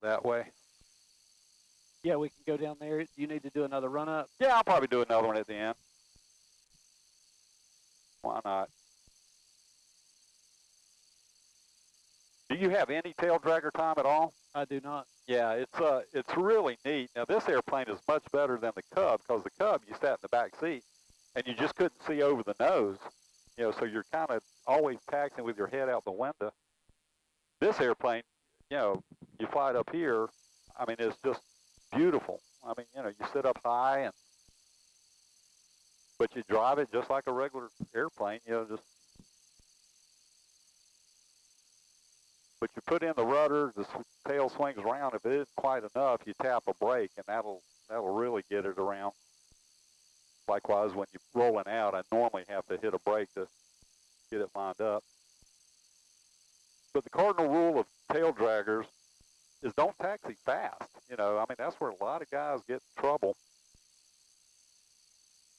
that way. Yeah, we can go down there. You need to do another run up. Yeah, I'll probably do another one at the end. Why not? Do you have any tail dragger time at all? I do not. Yeah, it's really neat. Now this airplane is much better than the Cub because the Cub you sat in the back seat and you just couldn't see over the nose. You know, so you're kind of always taxiing with your head out the window. This airplane, you know, you fly it up here. I mean, it's just beautiful. I mean, you know, you sit up high and but you drive it just like a regular airplane. You know, just but you put in the rudder, the tail swings around. If it isn't quite enough, you tap a brake, and that'll really get it around. Likewise, when you're rolling out, I normally have to hit a brake to get it lined up. But the cardinal rule of tail draggers is don't taxi fast. You know, I mean, that's where a lot of guys get in trouble.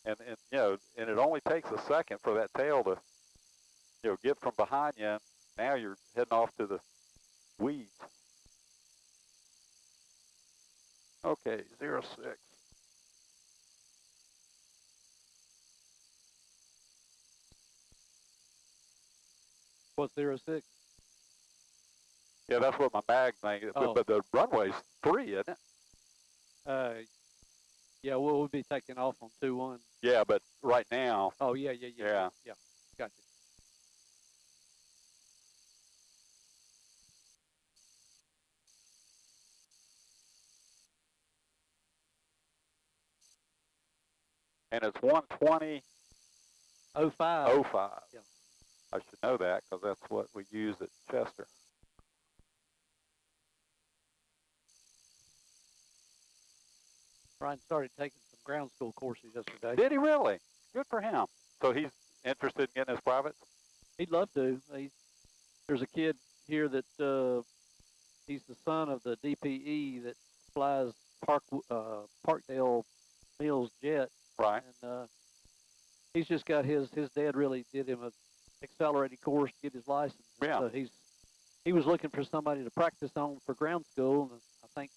And you know, and it only takes a second for that tail to, you know, get from behind you, and now you're heading off to the weeds. Okay, 06. What's 06? Yeah, that's what my mag thing is. Oh. But the runway's 3, isn't it? Yeah, we'll be taking off on 2-1. Yeah, but right now. Oh, yeah. Gotcha. And it's 120. 05. 05. Yeah. I should know that because that's what we use at Chester. Ryan started taking some ground school courses yesterday. Did he really? Good for him. So he's interested in getting his privates? He'd love to. There's a kid here that he's the son of the DPE that flies Parkdale Mills jet. Right. And he's just got his dad really did him a accelerated course to get his license. Yeah. So he was looking for somebody to practice on for ground school, and I think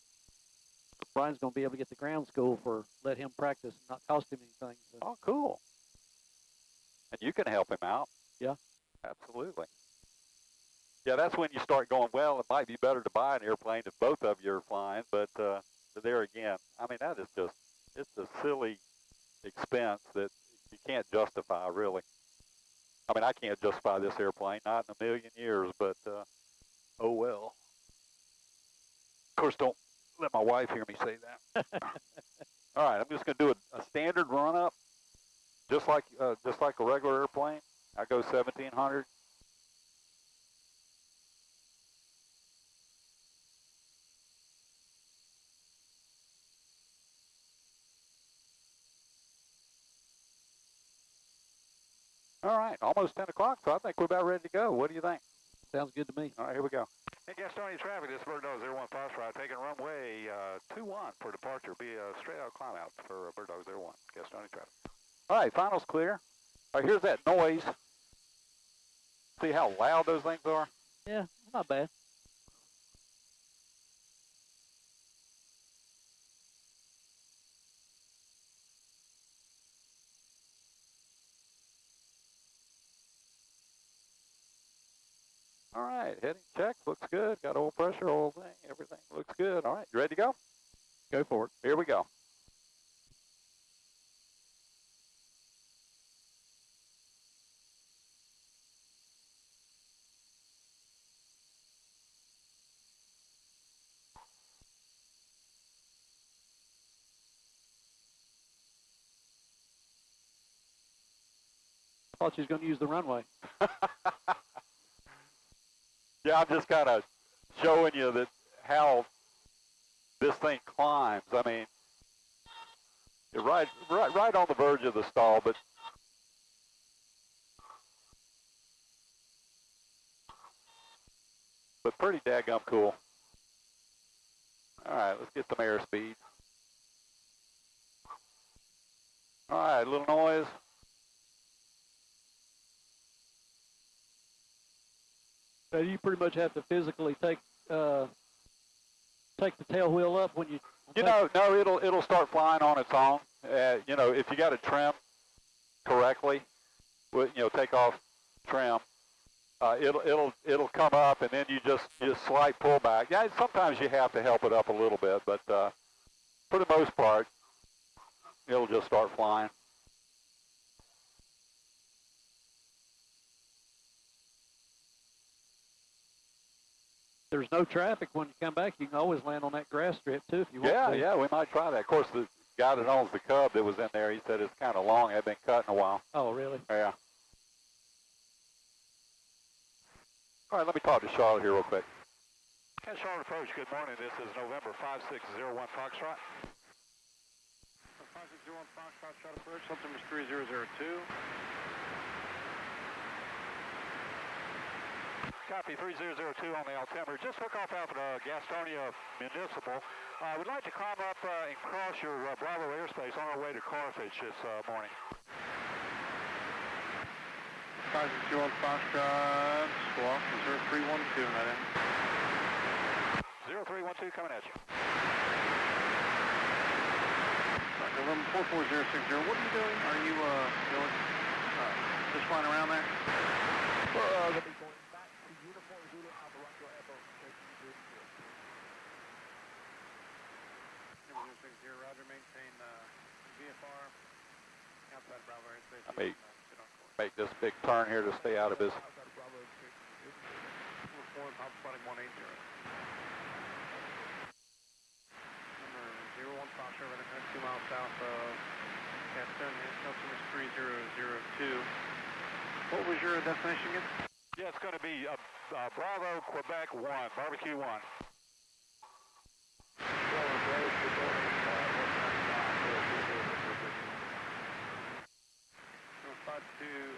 Brian's going to be able to get the ground school for let him practice and not cost him anything. So. Oh, cool. And you can help him out. Yeah. Absolutely. Yeah, that's when you start going, well, it might be better to buy an airplane if both of you are flying, but there again, I mean, that is just, it's a silly expense that you can't justify, really. I mean, I can't justify this airplane, not in a million years, but oh well. Of course, don't let my wife hear me say that. All right, I'm just going to do a standard run-up, just like a regular airplane. I go 1,700. All right, almost 10 o'clock, so I think we're about ready to go. What do you think? Sounds good to me. All right, here we go. Hey, Gastonia traffic, this is Bird Dog 01 Foxtrot, taking runway 21 for departure. Be a straight out climb out for Bird Dog 01, Gastonia traffic. All right, final's clear. All right, here's that noise. See how loud those things are? Yeah, not bad. All right, heading check, looks good. Got oil pressure, oil thing, everything looks good. All right, you ready to go? Go for it. Here we go. Thought she was going to use the runway. Yeah, I'm just kind of showing you that how this thing climbs. I mean, you're right on the verge of the stall, but pretty daggum cool. All right, let's get some airspeed. All right, a little noise. So you pretty much have to physically take take the tail wheel up when you? You know, no, it'll start flying on its own. You know, if you got it trimmed correctly, with, you know, take off trim, it'll come up, and then you just slight pullback. Yeah, sometimes you have to help it up a little bit, but for the most part, it'll just start flying. There's no traffic when you come back. You can always land on that grass strip too if you want to. Yeah, we might try that. Of course, the guy that owns the Cub that was in there, he said it's kind of long. It had been cut in a while. Oh, really? Yeah. All right, let me talk to Charlotte here real quick. Okay, Charlotte Approach, good morning. This is November 5601 Foxtrot. 5601 Foxtrot, Charlotte Approach, altimeter 3002. Copy 3002 on the altimeter. Just took off out of Gastonia Municipal. We'd like to climb up and cross your Bravo airspace on our way to Carthage this morning. 5601 Foxtrot, squawk 0312 on that end. 0312 coming at you. November 44060, what are you doing? Are you just flying around there? We'll be going back to Uniform Zulu Alpha Romeo Echo. 0060, roger, maintain VFR outside Bravo airspace. I may make this big turn here to stay out of his. Outside Bravo airspace. Uniform, Pop spotting 180. Number 01 Foxtrot, running 2 miles south of Gastonia, altimeter 3002. What was your destination again? Yeah, it's going to be Bravo, Quebec 1, Barbecue 1.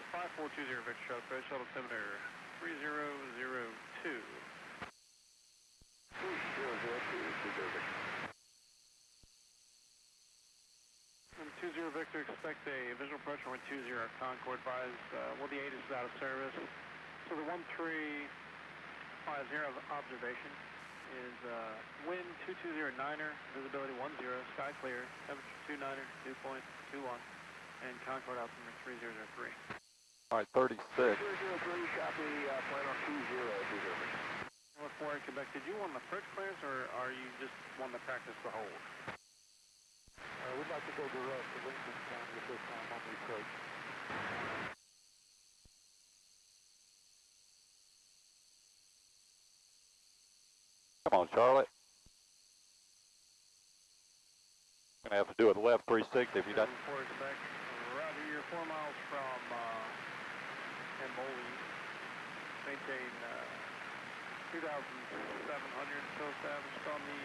5420 Victor Shuttle Approach, altimeter 3002. 20 Victor, expect a visual approach on 20 Concord, advise, well, the 8 is out of service. So the 1350 observation is wind 220-9er, visibility 10, sky clear, temperature 29er, dew point 21, and Concord altimeter 3003. All right, 36. 3003, copy, plan on 2020. North 4 Quebec, did you want the approach clearance, or are you just wanting to practice the hold? We'd like to go direct to Lincoln County at this time on the approach. Come on, Charlotte. Gonna have to do it left 360 if you don't. 4 Quebec, roger, you're 4 miles from Emboli. Maintain 2,700 until established on the,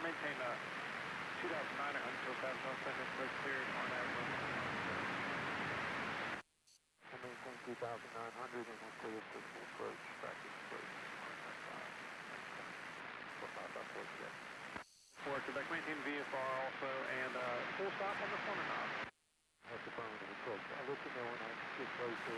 maintain 2,900 until established on second approach cleared on average. I maintain 2,900 and we'll clear for the approach, practice approach. 4 Quebec, maintain VFR also, and full stop on this one or not? That's affirmative approach. I'll let you know when I get closer.